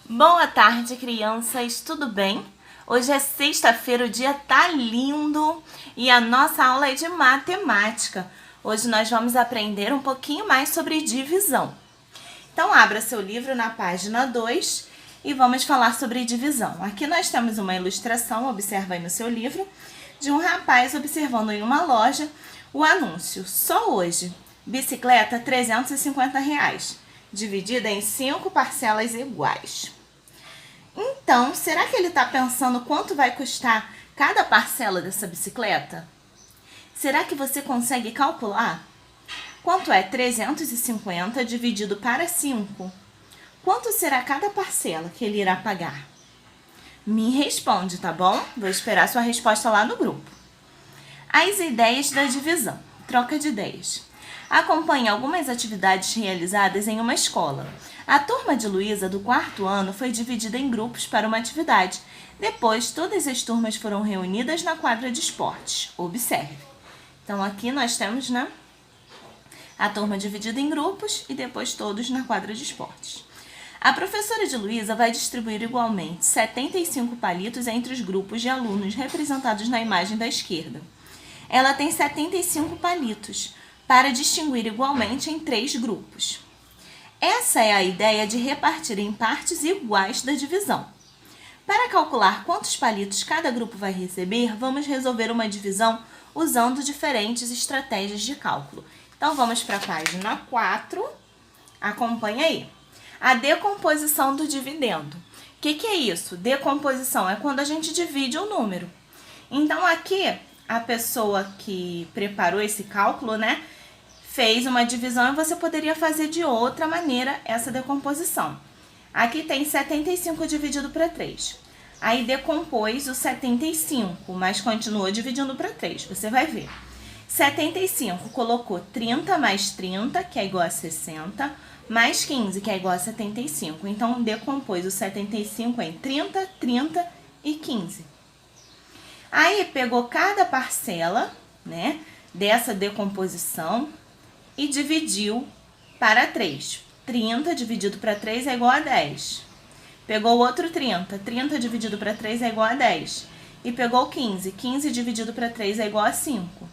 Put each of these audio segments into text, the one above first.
Boa tarde, crianças, tudo bem? Hoje é sexta-feira, o dia tá lindo e a nossa aula é de matemática. Hoje nós vamos aprender um pouquinho mais sobre divisão. Então, abra seu livro na página 2 e vamos falar sobre divisão. Aqui nós temos uma ilustração, observa aí no seu livro, de um rapaz observando em uma loja o anúncio: só hoje, bicicleta R$ 350, dividida em 5 parcelas iguais. Então, será que ele está pensando quanto vai custar cada parcela dessa bicicleta? Será que você consegue calcular? Quanto é 350 dividido para 5? Quanto será cada parcela que ele irá pagar? Me responde, tá bom? Vou esperar sua resposta lá no grupo. As ideias da divisão. Troca de ideias. Acompanhe algumas atividades realizadas em uma escola. A turma de Luísa, do 4º ano, foi dividida em grupos para uma atividade. Depois, todas as turmas foram reunidas na quadra de esportes. Observe. Então, aqui nós temos, a turma dividida em grupos e depois todos na quadra de esportes. A professora de Luísa vai distribuir igualmente 75 palitos entre os grupos de alunos representados na imagem da esquerda. Ela tem 75 palitos para distinguir igualmente em 3 grupos. Essa é a ideia de repartir em partes iguais da divisão. Para calcular quantos palitos cada grupo vai receber, vamos resolver uma divisão usando diferentes estratégias de cálculo. Então, vamos para a página 4. Acompanha aí. A decomposição do dividendo. O que é isso? Decomposição é quando a gente divide um número. Então, aqui, a pessoa que preparou esse cálculo, fez uma divisão e você poderia fazer de outra maneira essa decomposição. Aqui tem 75 dividido para 3. Aí decompôs o 75, mas continuou dividindo para 3. Você vai ver. 75 colocou 30 mais 30, que é igual a 60, mais 15, que é igual a 75. Então, decompôs o 75 em 30, 30 e 15. Aí, pegou cada parcela, dessa decomposição e dividiu para 3. 30 dividido para 3 é igual a 10. Pegou o outro 30. 30 dividido para 3 é igual a 10. E pegou 15. 15 dividido para 3 é igual a 5.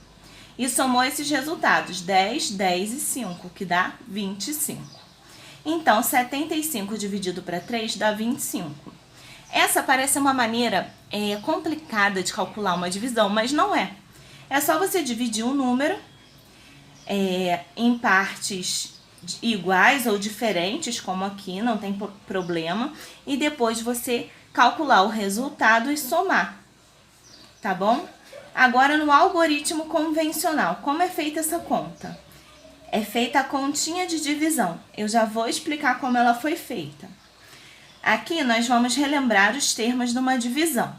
E somou esses resultados, 10, 10 e 5, que dá 25. Então, 75 dividido para 3 dá 25. Essa parece uma maneira complicada de calcular uma divisão, mas não é. É só você dividir um número em partes iguais ou diferentes, como aqui, não tem problema, e depois você calcular o resultado e somar, tá bom? Agora, no algoritmo convencional, como é feita essa conta? É feita a continha de divisão. Eu já vou explicar como ela foi feita. Aqui nós vamos relembrar os termos de uma divisão.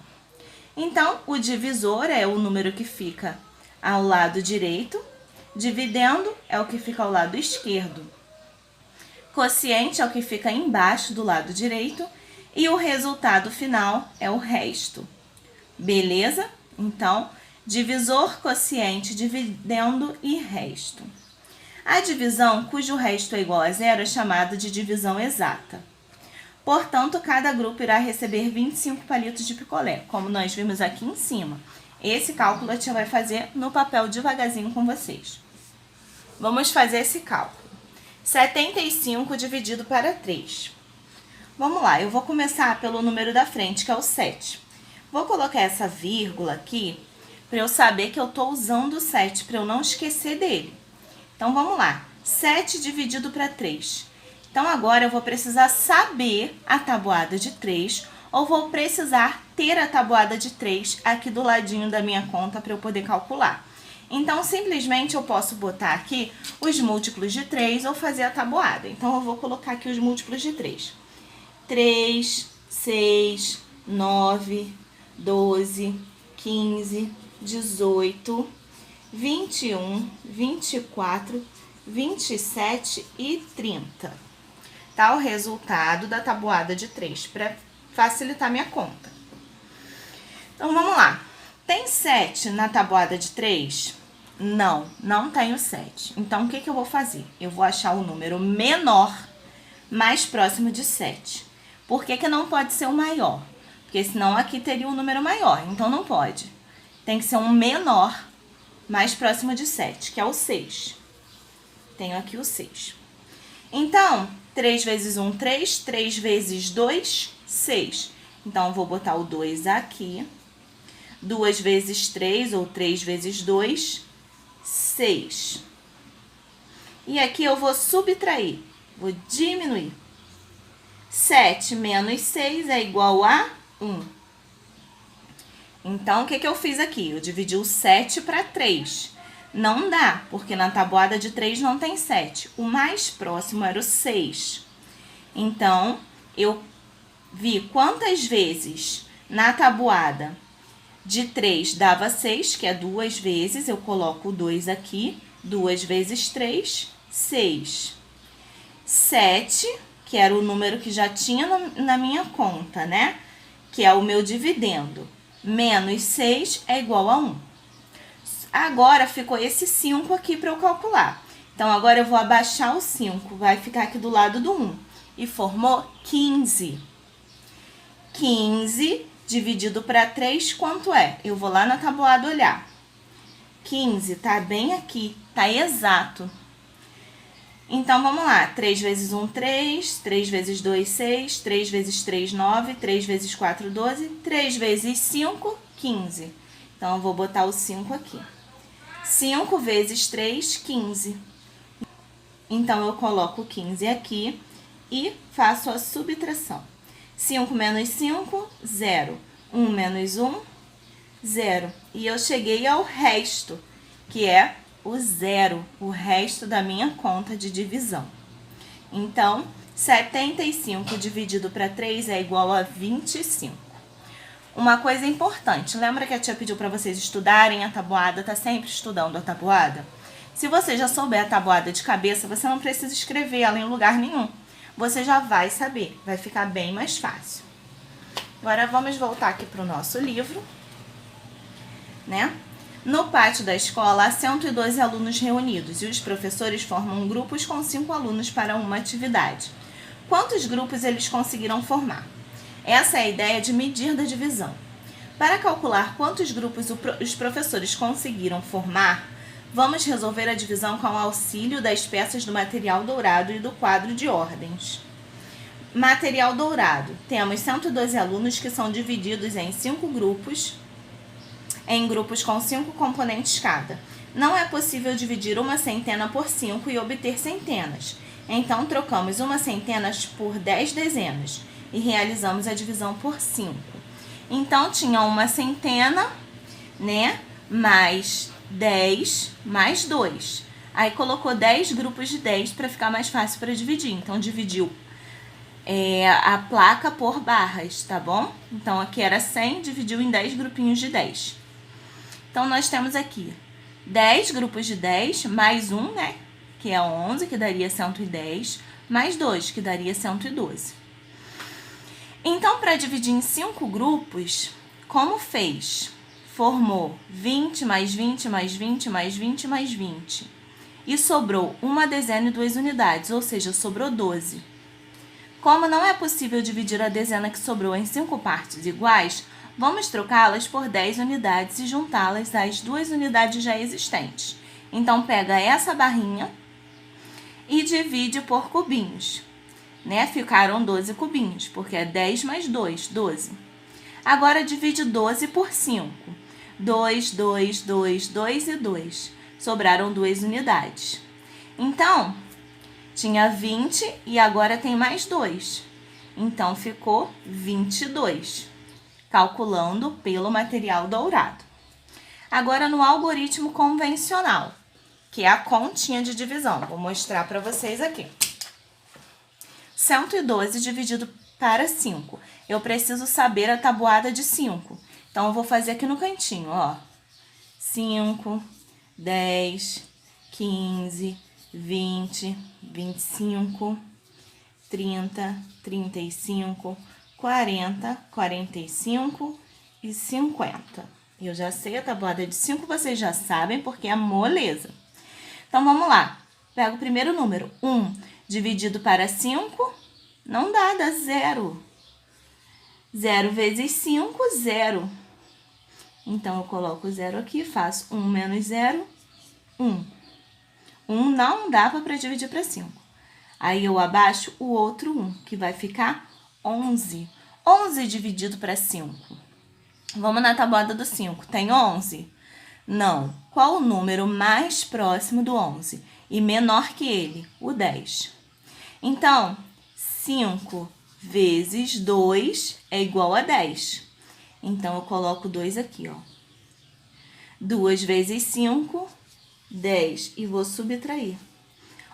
Então, o divisor é o número que fica ao lado direito, dividendo é o que fica ao lado esquerdo, quociente é o que fica embaixo do lado direito e o resultado final é o resto. Beleza? Então, divisor, quociente, dividendo e resto. A divisão cujo resto é igual a zero é chamada de divisão exata. Portanto, cada grupo irá receber 25 palitos de picolé, como nós vimos aqui em cima. Esse cálculo a tia vai fazer no papel devagarzinho com vocês. Vamos fazer esse cálculo. 75 dividido para 3. Vamos lá, eu vou começar pelo número da frente, que é o 7. Vou colocar essa vírgula aqui para eu saber que eu estou usando o 7, para eu não esquecer dele. Então, vamos lá. 7 dividido para 3. Então, agora eu vou precisar saber a tabuada de 3 ou vou precisar ter a tabuada de 3 aqui do ladinho da minha conta para eu poder calcular. Então, simplesmente eu posso botar aqui os múltiplos de 3 ou fazer a tabuada. Então, eu vou colocar aqui os múltiplos de 3. 3, 6, 9, 12, 15, 18, 21, 24, 27 e 30. Tá o resultado da tabuada de 3, para facilitar minha conta. Então, vamos lá. Tem 7 na tabuada de 3? Não, não tenho 7. Então, o que eu vou fazer? Eu vou achar o número menor mais próximo de 7. Por que que não pode ser o maior? Porque senão aqui teria um número maior, então não pode. Tem que ser um menor, mais próximo de 7, que é o 6. Tenho aqui o 6. Então, 3 vezes 1, 3. 3 vezes 2, 6. Então, vou botar o 2 aqui. 2 vezes 3, ou 3 vezes 2, 6. E aqui eu vou subtrair, vou diminuir. 7 menos 6 é igual a 1. Então, o que que eu fiz aqui? Eu dividi o 7 para 3. Não dá, porque na tabuada de 3 não tem 7. O mais próximo era o 6. Então, eu vi quantas vezes na tabuada de 3 dava 6, que é 2 vezes. Eu coloco o 2 aqui. 2 vezes 3, 6. 7, que era o número que já tinha na minha conta, né? Que é o meu dividendo. Menos 6 é igual a 1. Agora, ficou esse 5 aqui para eu calcular. Então, agora eu vou abaixar o 5. Vai ficar aqui do lado do 1. E formou 15. 15 dividido para 3, quanto é? Eu vou lá na tabuada olhar. 15 tá bem aqui, tá exato. Então, vamos lá. 3 vezes 1, 3. 3 vezes 2, 6. 3 vezes 3, 9. 3 vezes 4, 12. 3 vezes 5, 15. Então, eu vou botar o 5 aqui. 5 vezes 3, 15. Então, eu coloco o 15 aqui e faço a subtração. 5 menos 5, 0. 1 menos 1, 0. E eu cheguei ao resto, que é o 0, o resto da minha conta de divisão. Então, 75 dividido para 3 é igual a 25. Uma coisa importante, lembra que a tia pediu para vocês estudarem a tabuada, tá sempre estudando a tabuada? Se você já souber a tabuada de cabeça, você não precisa escrever ela em lugar nenhum. Você já vai saber, vai ficar bem mais fácil. Agora, vamos voltar aqui para o nosso livro, né? No pátio da escola, há 112 alunos reunidos e os professores formam grupos com 5 alunos para uma atividade. Quantos grupos eles conseguiram formar? Essa é a ideia de medir da divisão. Para calcular quantos grupos os professores conseguiram formar, vamos resolver a divisão com o auxílio das peças do material dourado e do quadro de ordens. Material dourado. Temos 112 alunos que são divididos em 5 grupos, em grupos com 5 componentes cada. Não é possível dividir uma centena por 5 e obter centenas. Então, trocamos uma centena por 10 dezenas e realizamos a divisão por 5. Então, tinha uma centena, né, mais 10, mais 2. Aí, colocou 10 grupos de 10 para ficar mais fácil para dividir. Então, dividiu a placa por barras, tá bom? Então, aqui era 100, dividiu em 10 grupinhos de 10. Então, nós temos aqui 10 grupos de 10, mais 1, né? Que é 11, que daria 110, mais 2, que daria 112. Então, para dividir em 5 grupos, como fez? Formou 20 mais 20 mais 20 mais 20 mais 20. E sobrou uma dezena e 2 unidades, ou seja, sobrou 12. Como não é possível dividir a dezena que sobrou em 5 partes iguais, vamos trocá-las por 10 unidades e juntá-las às 2 unidades já existentes. Então, pega essa barrinha e divide por cubinhos, né? Ficaram 12 cubinhos, porque é 10 mais 2, 12. Agora, divide 12 por 5. 2, 2, 2, 2 e 2. Sobraram 2 unidades. Então, tinha 20 e agora tem mais 2. Então, ficou 22. Calculando pelo material dourado. Agora, no algoritmo convencional, que é a continha de divisão. Vou mostrar para vocês aqui. 112 dividido para 5. Eu preciso saber a tabuada de 5. Então, eu vou fazer aqui no cantinho, ó. 5, 10, 15, 20, 25, 30, 35, 40, 45 e 50. Eu já sei a tabuada de 5, vocês já sabem, porque é moleza. Então, vamos lá. Pego o primeiro número, 1 dividido para 5, não dá 0. 0 vezes 5, 0. Então, eu coloco 0 aqui, faço 1 menos 0, 1. 1 não dava para dividir para 5. Aí, eu abaixo o outro 1, que vai ficar 11. 11 dividido para 5. Vamos na tabuada do 5. Tem 11? Não. Qual o número mais próximo do 11 e menor que ele? O 10. Então, 5 vezes 2 é igual a 10. Então, eu coloco 2 aqui, ó. 2 vezes 5, 10. E vou subtrair.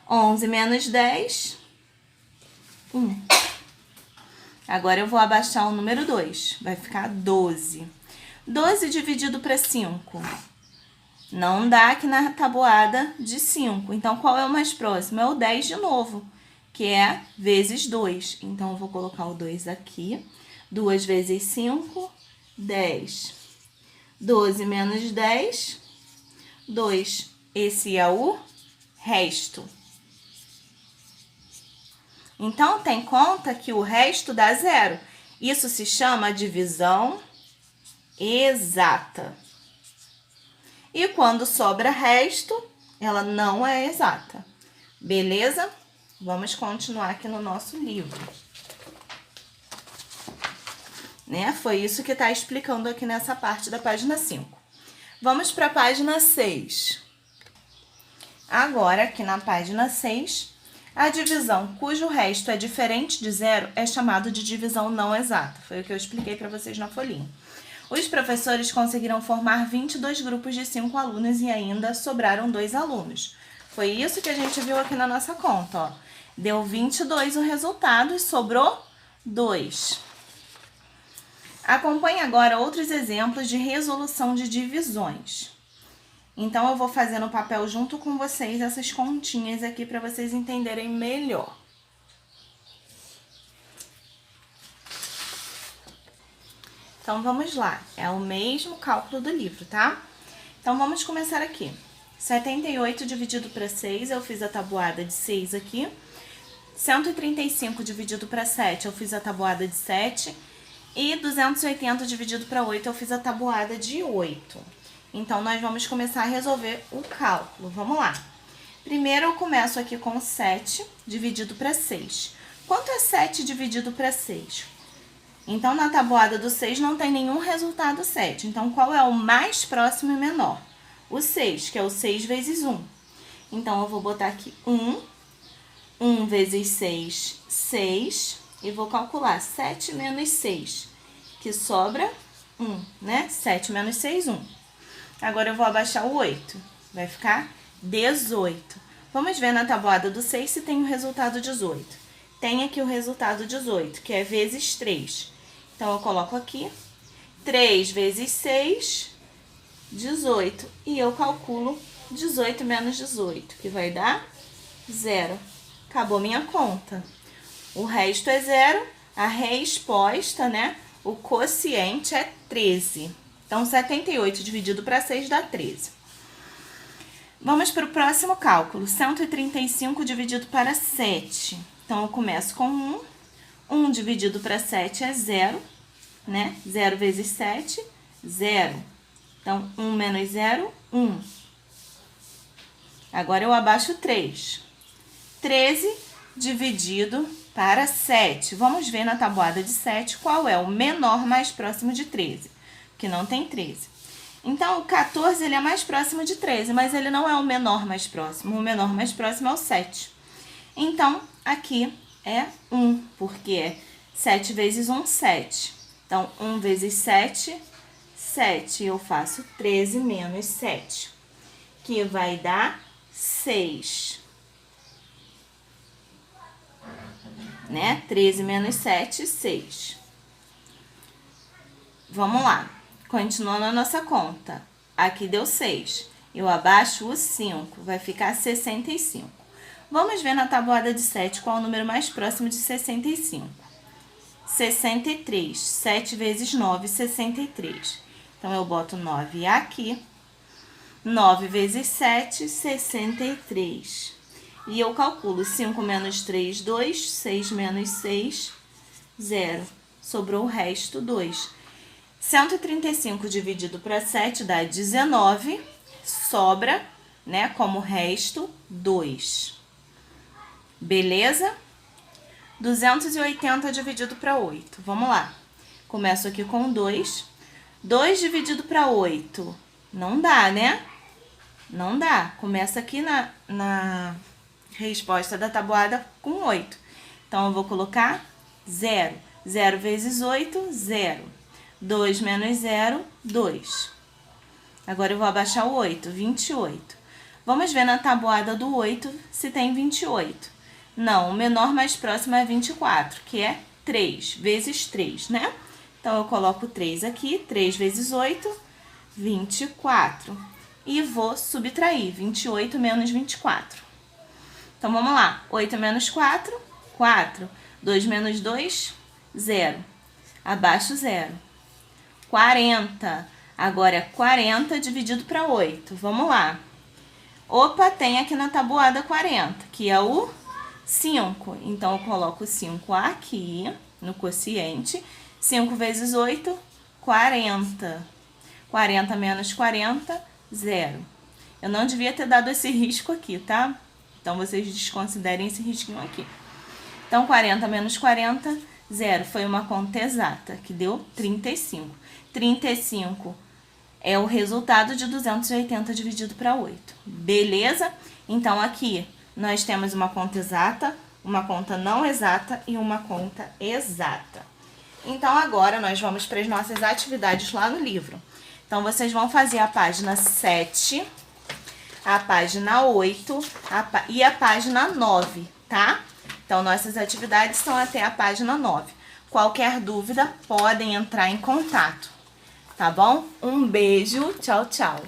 11 menos 10, 1. Agora, eu vou abaixar o número 2. Vai ficar 12. 12 dividido para 5. Não dá aqui na tabuada de 5. Então, qual é o mais próximo? É o 10 de novo, que é vezes 2. Então, eu vou colocar o 2 aqui. 2 vezes 5, 10. 12 menos 10, 2. Esse é o resto. Então, tem conta que o resto dá 0. Isso se chama divisão exata. E quando sobra resto, ela não é exata. Beleza? Vamos continuar aqui no nosso livro. Né? Foi isso que está explicando aqui nessa parte da página 5. Vamos para a página 6. Agora, aqui na página 6, a divisão cujo resto é diferente de 0 é chamado de divisão não exata. Foi o que eu expliquei para vocês na folhinha. Os professores conseguiram formar 22 grupos de 5 alunos e ainda sobraram 2 alunos. Foi isso que a gente viu aqui na nossa conta, ó. Deu 22 o resultado e sobrou 2. Acompanhe agora outros exemplos de resolução de divisões. Então, eu vou fazer no papel junto com vocês essas continhas aqui para vocês entenderem melhor. Então, vamos lá. É o mesmo cálculo do livro, tá? Então, vamos começar aqui. 78 dividido para 6, eu fiz a tabuada de 6 aqui. 135 dividido para 7, eu fiz a tabuada de 7. E 280 dividido para 8, eu fiz a tabuada de 8. Então, nós vamos começar a resolver o cálculo. Vamos lá. Primeiro, eu começo aqui com 7 dividido para 6. Quanto é 7 dividido para 6? Então, na tabuada do 6 não tem nenhum resultado 7. Então, qual é o mais próximo e menor? O 6, que é o 6 vezes 1. Então, eu vou botar aqui 1. 1 vezes 6, 6. E vou calcular 7 menos 6, que sobra 1, né? 7 menos 6, 1. Agora, eu vou abaixar o 8. Vai ficar 18. Vamos ver na tabuada do 6 se tem o resultado 18. Tem aqui o resultado 18, que é vezes 3. Então, eu coloco aqui 3 vezes 6, 18. E eu calculo 18 menos 18, que vai dar 0. Acabou minha conta. O resto é 0. A resposta, né? O quociente é 13. Então, 78 dividido para 6 dá 13. Vamos para o próximo cálculo. 135 dividido para 7. Então, eu começo com 1. 1 dividido para 7 é 0, né? 0 vezes 7, 0. Então, 1 menos 0, 1. Agora, eu abaixo 3. 13 dividido para 7. Vamos ver na tabuada de 7 qual é o menor mais próximo de 13. Que não tem 13. Então, o 14 ele é mais próximo de 13, mas ele não é o menor mais próximo. O menor mais próximo é o 7. Então, aqui é 1, porque é 7 vezes 1, 7. Então, 1 vezes 7, 7. Eu faço 13 menos 7, que vai dar 6. Né? 13 menos 7, 6. Vamos lá. Continuando a nossa conta. Aqui deu 6. Eu abaixo o 5. Vai ficar 65. Vamos ver na tabuada de 7 qual é o número mais próximo de 65. 63. 7 vezes 9, 63. Então, eu boto 9 aqui. 9 vezes 7, 63. E eu calculo 5 menos 3, 2. 6 menos 6, 0. sobrou o resto 2. 135 dividido para 7 dá 19, sobra, né, como resto 2. Beleza? 280 dividido para 8. Vamos lá. Começo aqui com 2. 2 dividido para 8. Não dá, né? Não dá. Começa aqui na resposta da tabuada com 8. Então, eu vou colocar 0. 0 vezes 8, 0. 2 menos 0, 2. Agora, eu vou abaixar o 8, 28. Vamos ver na tabuada do 8 se tem 28. Não, o menor mais próximo é 24, que é 3 vezes 3, né? Então, eu coloco 3 aqui, 3 vezes 8, 24. E vou subtrair, 28 menos 24. Então, vamos lá. 8 menos 4, 4. 2 menos 2, 0. Abaixo 0. 40. Agora, é 40 dividido para 8. Vamos lá. Opa, tem aqui na tabuada 40, que é o 5. Então, eu coloco 5 aqui no quociente. 5 vezes 8, 40. 40 menos 40, 0. Eu não devia ter dado esse risco aqui, tá? Então, vocês desconsiderem esse risquinho aqui. Então, 40 menos 40, 0. Foi uma conta exata, que deu 35. 35 é o resultado de 280 dividido para 8. Beleza? Então, aqui nós temos uma conta exata, uma conta não exata e uma conta exata. Então, agora nós vamos para as nossas atividades lá no livro. Então, vocês vão fazer a página 7, a página 8 e a página 9, tá? Então, nossas atividades são até a página 9. Qualquer dúvida, podem entrar em contato, tá bom? Um beijo, tchau, tchau!